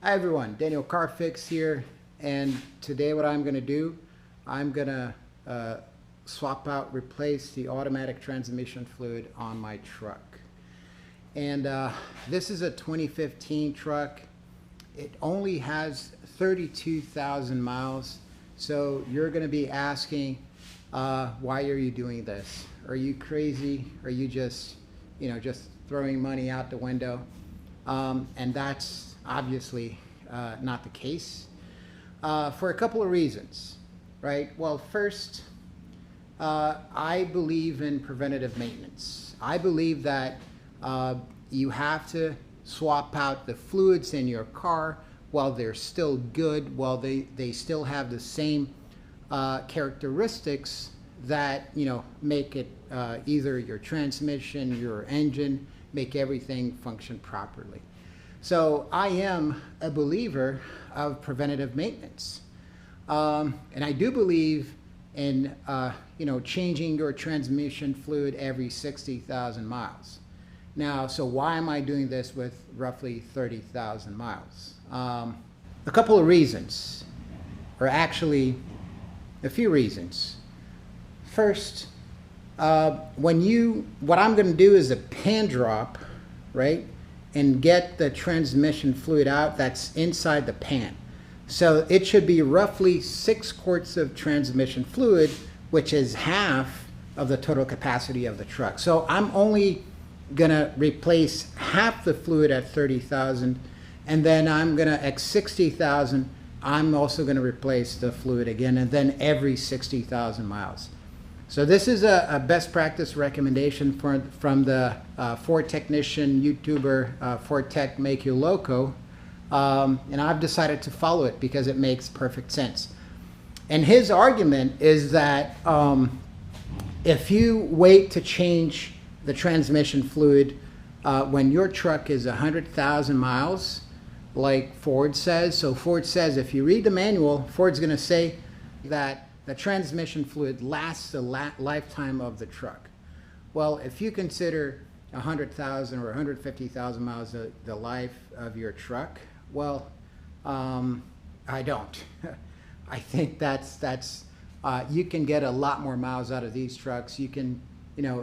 Hi everyone, Daniel Carfix here, and today what I'm going to do, I'm going to replace the automatic transmission fluid on my truck. And this is a 2015 truck. It only has 32,000 miles, so you're going to be asking, why are you doing this? Are you crazy? Are you just throwing money out the window? And that's obviously not the case for a couple of reasons, right? Well, first, I believe in preventative maintenance. I believe that you have to swap out the fluids in your car while they're still good, while they still have the same characteristics that make it either your transmission, your engine, make everything function properly. So I am a believer of preventative maintenance, and I do believe in changing your transmission fluid every 60,000 miles. Now, so why am I doing this with roughly 30,000 miles? A couple of reasons, or actually a few reasons. First, what I'm going to do is a pan drop, right, and get the transmission fluid out that's inside the pan. So it should be roughly 6 quarts of transmission fluid, which is half of the total capacity of the truck. So I'm only going to replace half the fluid at 30,000, and then I'm going to, at 60,000, I'm also going to replace the fluid again, and then every 60,000 miles. So this is a best practice recommendation from the Ford technician YouTuber Ford Tech Make You Loco, and I've decided to follow it because it makes perfect sense. And his argument is that if you wait to change the transmission fluid when your truck is 100,000 miles, like Ford says, so Ford says, if you read the manual, Ford's going to say that the transmission fluid lasts the lifetime of the truck. Well, if you consider 100,000 or 150,000 miles the life of your truck, well, I don't. I think that's you can get a lot more miles out of these trucks. You can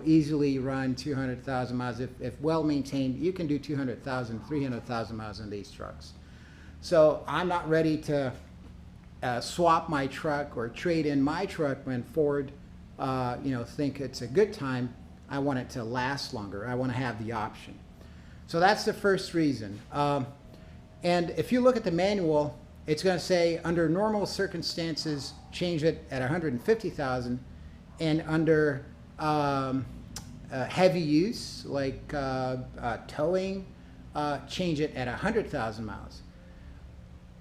easily run 200,000 miles. If well maintained, you can do 200,000, 300,000 miles in these trucks. So I'm not ready to swap my truck or trade in my truck when Ford think it's a good time. I want it to last longer. I want to have the option. So that's the first reason. And if you look at the manual, it's going to say under normal circumstances change it at 150,000, and under heavy use like towing, change it at 100,000 miles.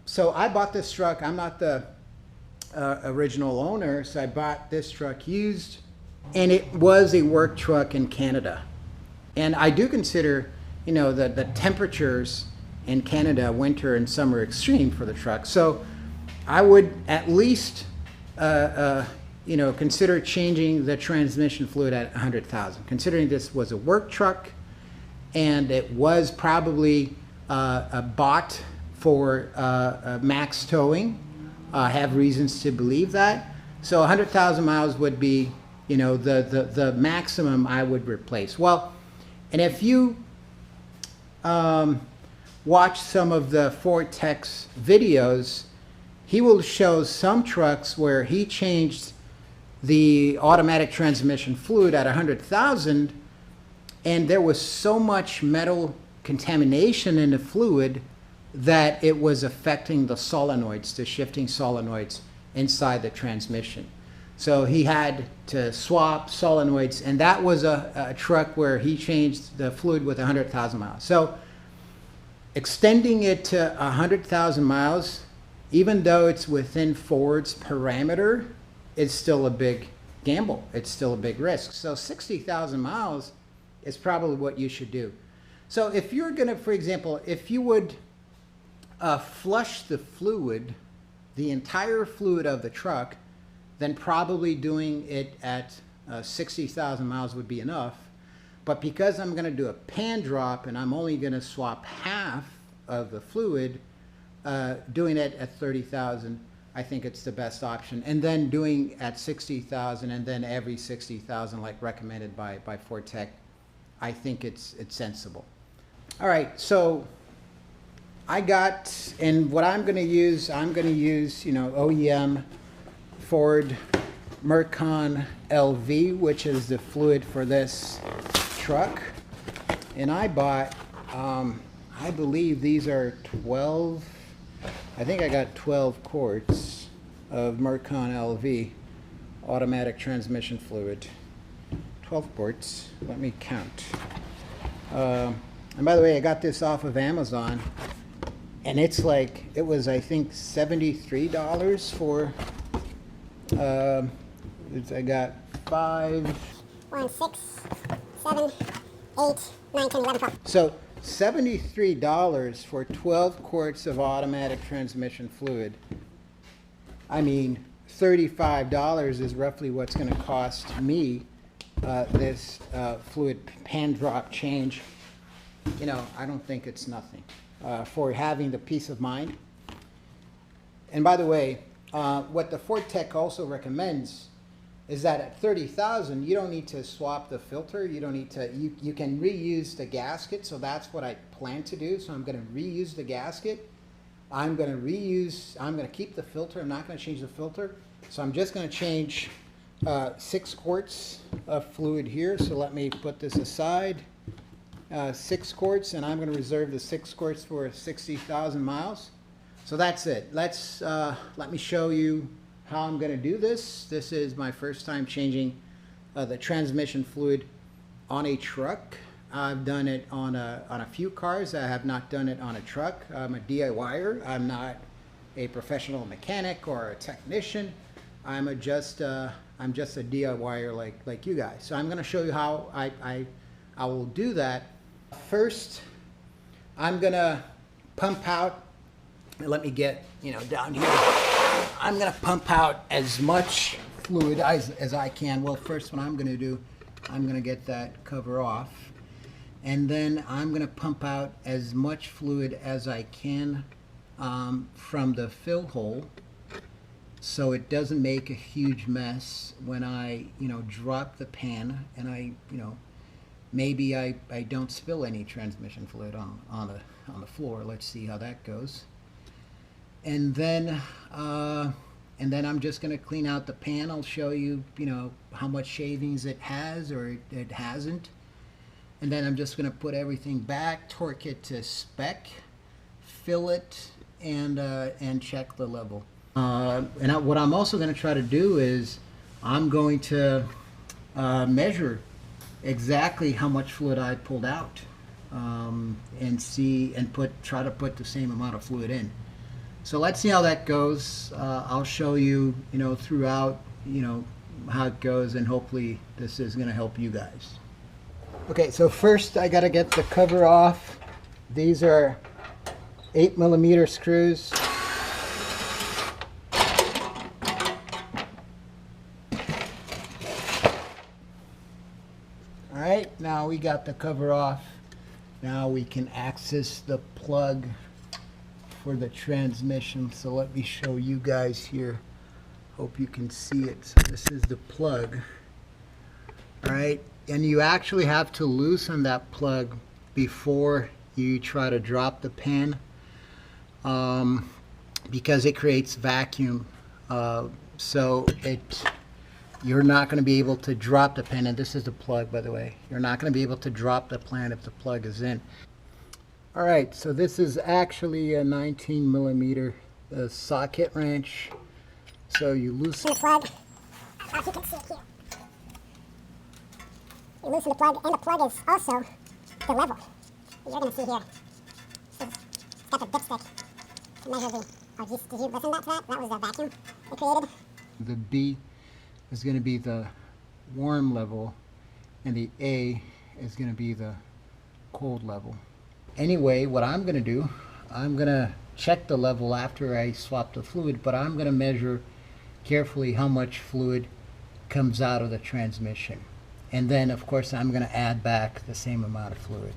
So I bought this truck. I'm not the original owner, so I bought this truck used, and it was a work truck in Canada. And I do consider, the temperatures in Canada, winter and summer, extreme for the truck. So I would at least, consider changing the transmission fluid at 100,000, considering this was a work truck and it was probably bought for max towing. I have reasons to believe that. So 100,000 miles would be, the maximum I would replace. Well, and if you watch some of the Ford Tech's videos, he will show some trucks where he changed the automatic transmission fluid at 100,000, and there was so much metal contamination in the fluid that it was affecting the solenoids, the shifting solenoids inside the transmission. So he had to swap solenoids, and that was a truck where he changed the fluid with 100,000 miles. So extending it to 100,000 miles, even though it's within Ford's parameter, it's still a big gamble. It's still a big risk. So 60,000 miles is probably what you should do. So if you're going to, for example, if you would flush the fluid, the entire fluid of the truck, then probably doing it at 60,000 miles would be enough. But because I'm going to do a pan drop and I'm only going to swap half of the fluid, doing it at 30,000, I think it's the best option. And then doing at 60,000 and then every 60,000 like recommended by Fortec, I think it's sensible. All right, so I got, and what I'm going to use, you know, OEM Ford Mercon LV, which is the fluid for this truck. And I bought, I believe these are 12, I think I got 12 quarts of Mercon LV automatic transmission fluid. 12 quarts, let me count. And by the way, I got this off of Amazon, and it's like, it was, I think, $73 for, I got 5, 1, 6, 7, 8, 9, 10, 11, 12. So $73 for 12 quarts of automatic transmission fluid. I mean, $35 is roughly what's going to cost me this fluid pan drop change. You know, I don't think it's nothing for having the peace of mind. And by the way, what the Fortec also recommends is that at 30,000, you don't need to swap the filter. You don't need to, you can reuse the gasket. So that's what I plan to do. So I'm going to reuse the gasket. I'm going to keep the filter. I'm not going to change the filter. So I'm just going to change 6 quarts of fluid here. So let me put this aside. 6 quarts, and I'm going to reserve the 6 quarts for 60,000 miles. So that's it. Let me show you how I'm going to do this. This is my first time changing the transmission fluid on a truck. I've done it on a few cars. I have not done it on a truck. I'm a DIYer. I'm not a professional mechanic or a technician. I'm just a DIYer like you guys. So I'm going to show you how I will do that. First, I'm going to pump out. Let me get, you know, down here. I'm going to pump out as much fluid as I can. Well, first what I'm going to do, I'm going to get that cover off. And then I'm going to pump out as much fluid as I can from the fill hole, so it doesn't make a huge mess when I, you know, drop the pan, and I, you know, maybe I don't spill any transmission fluid on the floor. Let's see how that goes. And then I'm just going to clean out the pan. I'll show you, you know, how much shavings it has or it hasn't. And then I'm just going to put everything back, torque it to spec, fill it, and check the level. What I'm also going to try to do is I'm going to measure exactly how much fluid I pulled out, and see and try to put the same amount of fluid in. So let's see how that goes. I'll show you, you know, throughout, you know, how it goes, and hopefully this is going to help you guys. Okay, so first I got to get the cover off. These are 8mm screws. All right, now we got the cover off. Now we can access the plug for the transmission. So let me show you guys here. Hope you can see it. So this is the plug. All right, and you actually have to loosen that plug before you try to drop the pan, because it creates vacuum. So you're not going to be able to drop the pan, and this is the plug, by the way. You're not going to be able to drop the pan if the plug is in. All right, so this is actually a 19mm socket wrench. So you loosen the plug. As you can see here, you loosen the plug, and the plug is also the level. You're going to see here. It's got the dipstick to measure the. Oh, did you listen to that? That was the vacuum it created. The B is going to be the warm level, and the A is going to be the cold level. Anyway, what I'm going to do, I'm going to check the level after I swap the fluid, but I'm going to measure carefully how much fluid comes out of the transmission. And then, of course, I'm going to add back the same amount of fluid.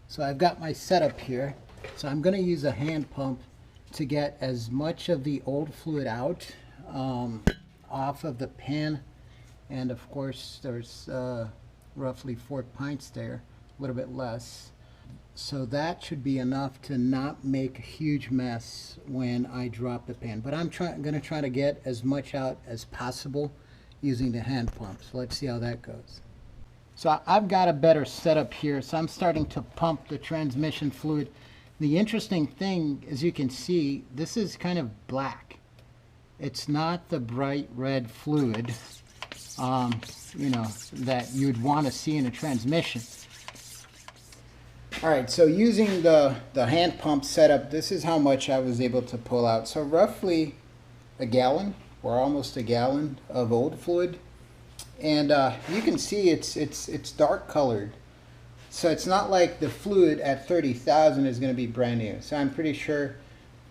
So I've got my setup here. So I'm going to use a hand pump to get as much of the old fluid out off of the pan. And of course, there's roughly 4 pints there, a little bit less. So that should be enough to not make a huge mess when I drop the pan. But I'm going to try to get as much out as possible using the hand pump. So let's see how that goes. So I've got a better setup here. So I'm starting to pump the transmission fluid. The interesting thing, as you can see, this is kind of black. It's not the bright red fluid, you know, that you'd want to see in a transmission. All right, so using the hand pump setup, this is how much I was able to pull out. So roughly a gallon, or almost a gallon of old fluid. And you can see it's dark colored. So it's not like the fluid at 30,000 is going to be brand new. So I'm pretty sure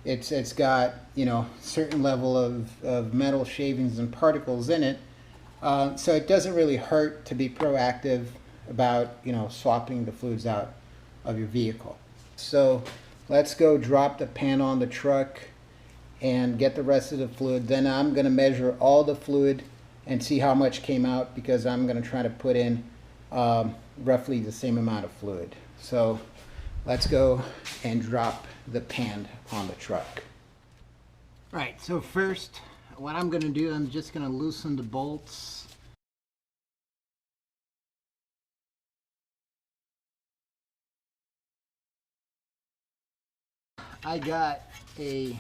it's got, you know, certain level of metal shavings and particles in it. So it doesn't really hurt to be proactive about, you know, swapping the fluids out of your vehicle. So let's go drop the pan on the truck and get the rest of the fluid. Then I'm going to measure all the fluid and see how much came out, because I'm going to try to put in roughly the same amount of fluid. So let's go and drop the pan on the truck. All right, so first what I'm going to do, I'm just going to loosen the bolts. I got a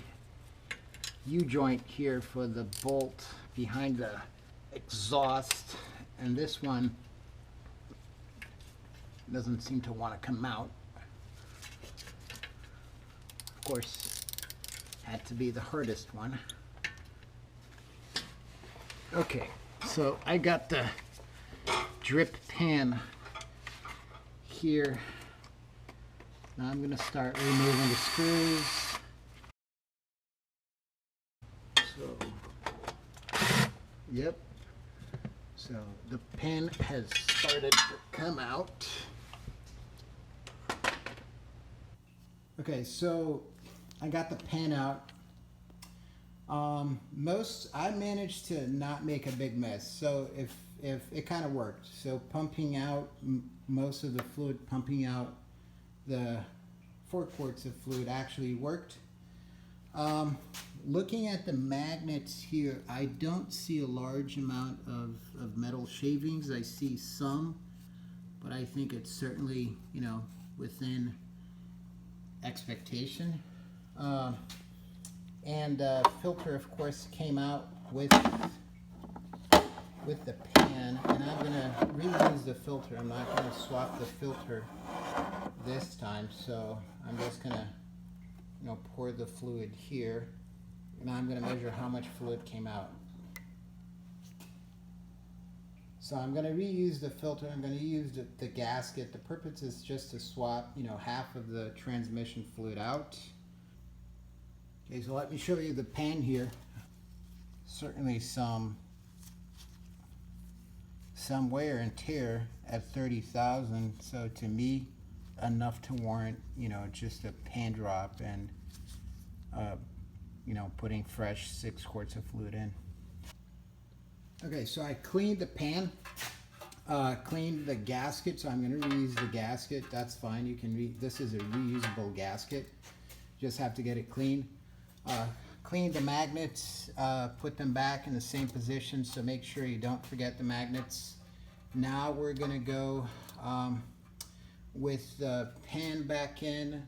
U-joint here for the bolt behind the exhaust, and this one doesn't seem to want to come out. Of course, had to be the hardest one. Okay, so I got the drip pan here. Now I'm going to start removing the screws. So, yep. So the pan has started to come out. Okay, so I got the pan out. I managed to not make a big mess. So if it kind of worked. So pumping out most of the fluid, pumping out the 4 quarts of fluid actually worked. Looking at the magnets here, I don't see a large amount of metal shavings. I see some, but I think it's certainly, you know, within expectation. And filter, of course, came out with the pan, and I'm going to reuse the filter. I'm not going to swap the filter this time, so I'm just going to, you know, pour the fluid here, and I'm going to measure how much fluid came out. So I'm going to reuse the filter. I'm going to use the gasket. The purpose is just to swap, you know, half of the transmission fluid out. Okay, so let me show you the pan here. Certainly some wear and tear at 30,000. So to me, enough to warrant, you know, just a pan drop and, you know, putting fresh 6 quarts of fluid in. Okay, so I cleaned the pan, cleaned the gasket, so I'm going to reuse the gasket. That's fine. You can this is a reusable gasket. Just have to get it clean. Clean the magnets, put them back in the same position, so make sure you don't forget the magnets. Now we're going to go with the pan back in,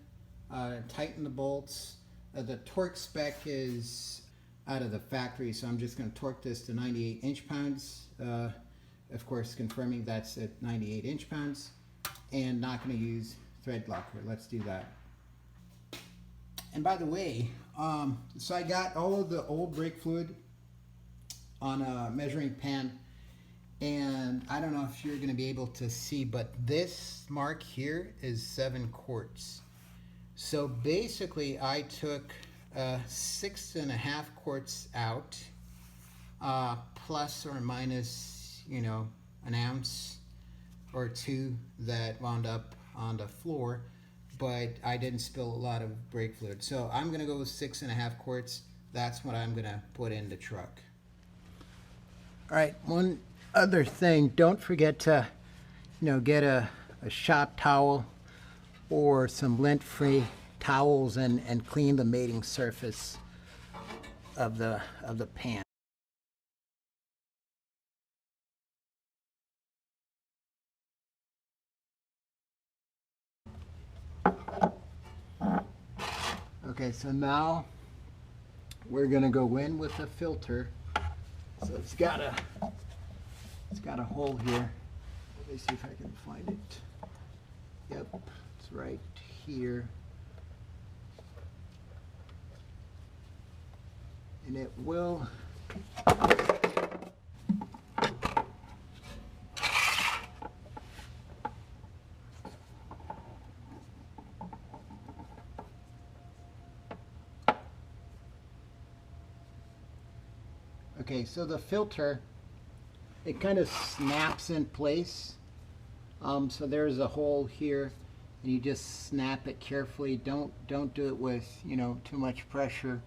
tighten the bolts. The torque spec is out of the factory, so I'm just going to torque this to 98 inch-pounds. Of course, confirming that's at 98 inch-pounds, and not going to use thread locker. Let's do that. And by the way, so I got all of the old brake fluid on a measuring pan, and I don't know if you're going to be able to see, but this mark here is 7 quarts. So basically I took 6.5 quarts out, plus or minus, you know, an ounce or two that wound up on the floor, but I didn't spill a lot of brake fluid. So I'm gonna go with 6.5 quarts. That's what I'm gonna put in the truck. All right, one other thing, don't forget to, get a shop towel or some lint-free towels and clean the mating surface of the pan. Okay, so now we're gonna go in with a filter. So it's got a hole here. Let me see if I can find it. Yep, it's right here. And it will okay, so the filter, it kind of snaps in place. So there's a hole here, and you just snap it carefully. Don't do it with too much pressure,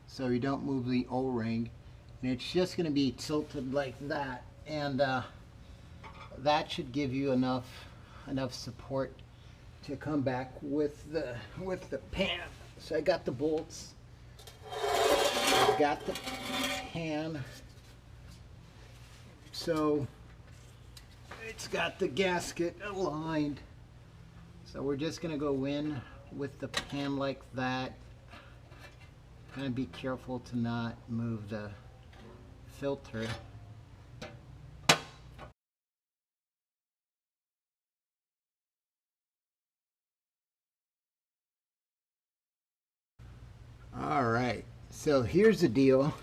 so you don't move the O-ring. And it's just going to be tilted like that, and that should give you enough support to come back with the pan. So I got the bolts. I've got the pan. So it's got the gasket aligned. So we're just gonna go in with the pan like that. Kind of be careful to not move the filter. All right, so here's the deal.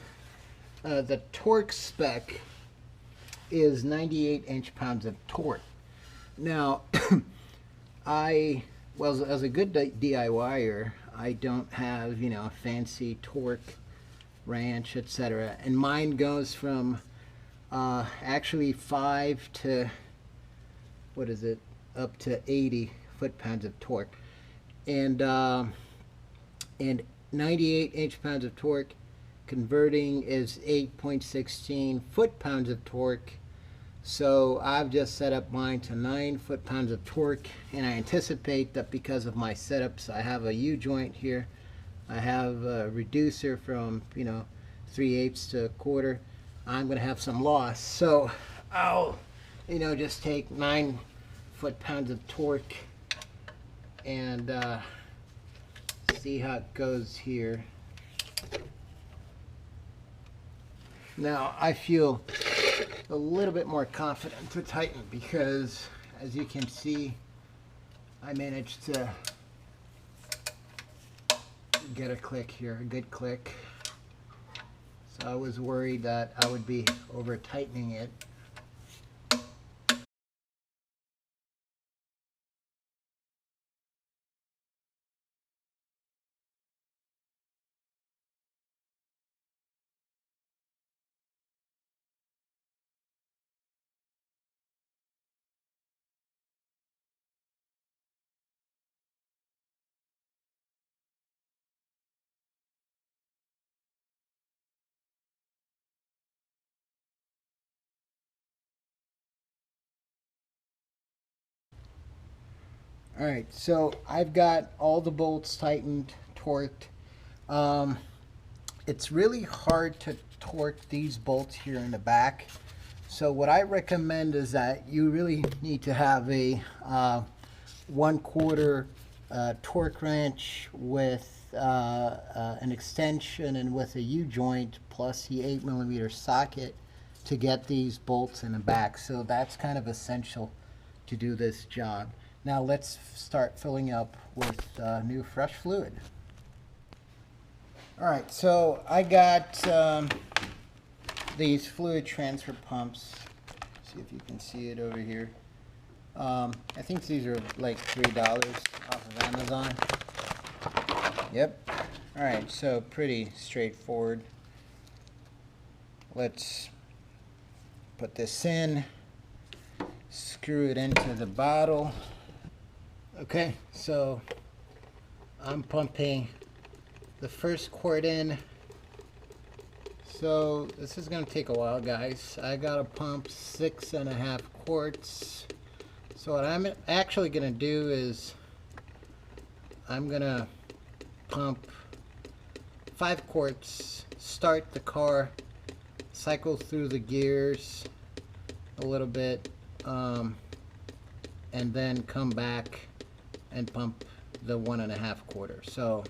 The torque spec is 98 inch-pounds of torque. Now, as a good DIYer, I don't have, a fancy torque wrench, etc. And mine goes from actually 5 to, up to 80 foot-pounds of torque. And 98 inch-pounds of torque converting is 8.16 foot-pounds of torque. So I've just set up mine to 9 foot-pounds of torque, and I anticipate that because of my setups, I have a U-joint here, I have a reducer from 3/8 to 1/4. I'm going to have some loss, so I'll just take 9 foot-pounds of torque and see how it goes here. Now I feel a little bit more confident to tighten because, as you can see, I managed to get a click here, a good click. So I was worried that I would be over tightening it. All right, so I've got all the bolts tightened, torqued. It's really hard to torque these bolts here in the back. So what I recommend is that you really need to have a 1/4 torque wrench with an extension and with a U-joint plus the 8mm socket to get these bolts in the back. So that's kind of essential to do this job. Now let's start filling up with new fresh fluid. All right, so I got these fluid transfer pumps. See if you can see it over here. I think these are like $3 off of Amazon. Yep. All right, so pretty straightforward. Let's put this in. screw it into the bottle. Okay, so I'm pumping the first quart in. So this is gonna take a while, guys. I gotta pump 6.5 quarts. So what I'm actually gonna do is I'm gonna pump 5 quarts, start the car, cycle through the gears a little bit, and then come back and pump the 1.5 quarter. So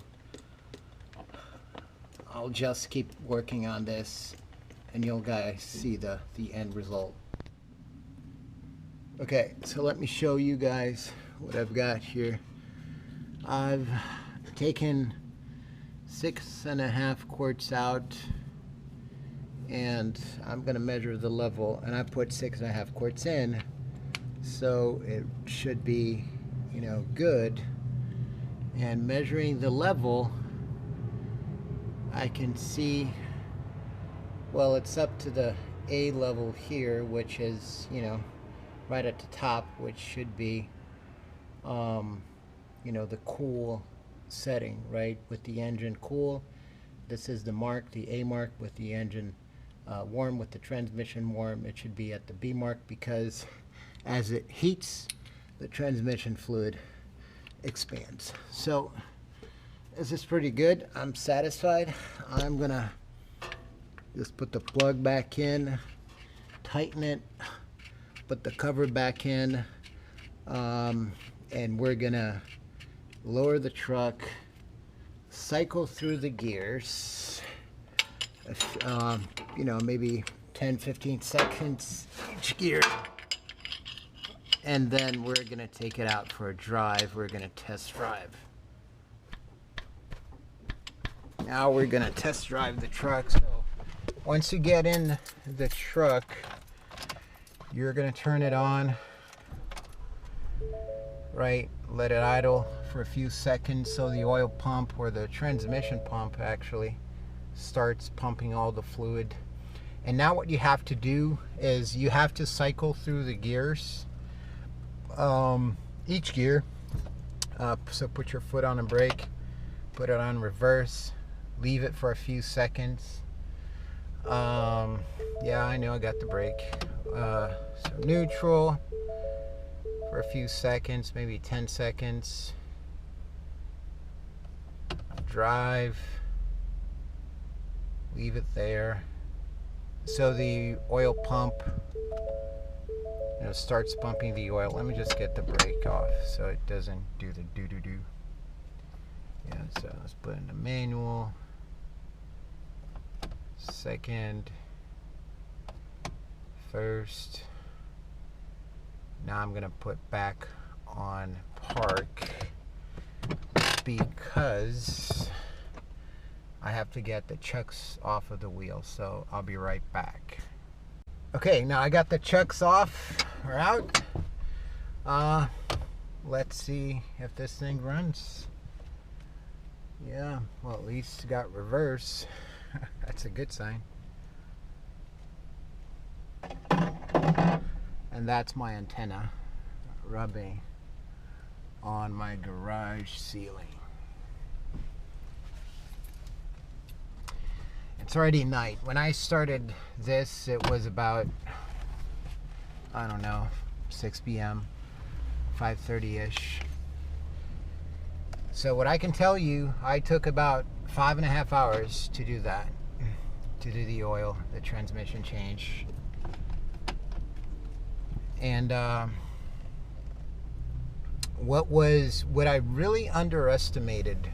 I'll just keep working on this and you'll guys see the end result. Okay, so let me show you guys what I've got here. I've taken 6.5 quarts out and I'm gonna measure the level, and I put 6.5 quarts in, so it should be, you know, good. And measuring the level, I can see, well, it's up to the A level here, which is, you know, right at the top, which should be, you know, the cool setting, right, with the engine cool. This is the mark, the A mark, with the engine warm, with the transmission warm. It should be at the B mark, because as it heats, the transmission fluid expands. So this is pretty good. I'm satisfied. I'm gonna just put the plug back in, tighten it, put the cover back in, and we're gonna lower the truck, cycle through the gears, you know, maybe 10-15 seconds each gear, and then we're gonna take it out for a drive. We're gonna test drive. Now we're gonna test drive the truck. So once you get in the truck, you're gonna turn it on, right? Let it idle for a few seconds so the oil pump, or the transmission pump actually, starts pumping all the fluid. And now what you have to do is you have to cycle through the gears, each gear. So put your foot on the brake, put it on reverse, leave it for a few seconds. Yeah, I know I got the brake. So neutral for a few seconds, maybe 10 seconds. Drive, leave it there. So the oil pump, you know, starts pumping the oil. Let me just get the brake off so it doesn't do the do-do-do. Yeah, so let's put in the manual. Second, first. Now I'm gonna put back on park because I have to get the chucks off of the wheel, so I'll be right back. Okay, now I got the chucks off, or out. Let's see if this thing runs. Yeah, well, at least it got reverse. That's a good sign. And that's my antenna rubbing on my garage ceiling. It's already night. When I started this, it was about, I don't know, 6 p.m., 5:30-ish. So what I can tell you, I took about 5.5 hours to do that, to do the oil, the transmission change. And what I really underestimated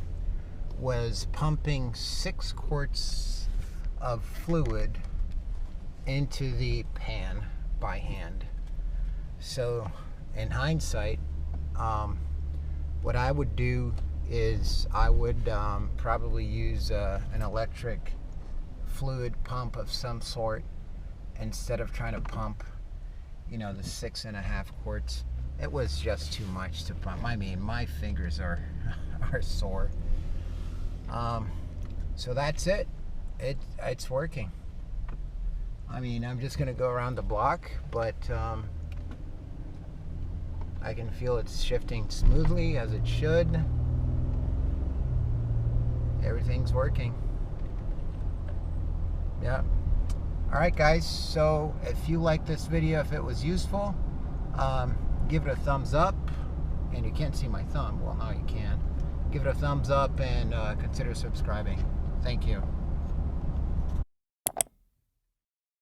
was pumping 6 quarts of fluid into the pan by hand. So in hindsight, what I would do is I would probably use an electric fluid pump of some sort instead of trying to pump, you know, the 6.5 quarts. It was just too much to pump. I mean, my fingers are sore. So that's it. It's working. I mean, I'm just gonna go around the block, but I can feel it's shifting smoothly as it should. Everything's working. Yeah. Alright guys, so if you like this video, if it was useful, give it a thumbs up. And you can't see my thumb. Well, now you can. Give it a thumbs up and consider subscribing. Thank you.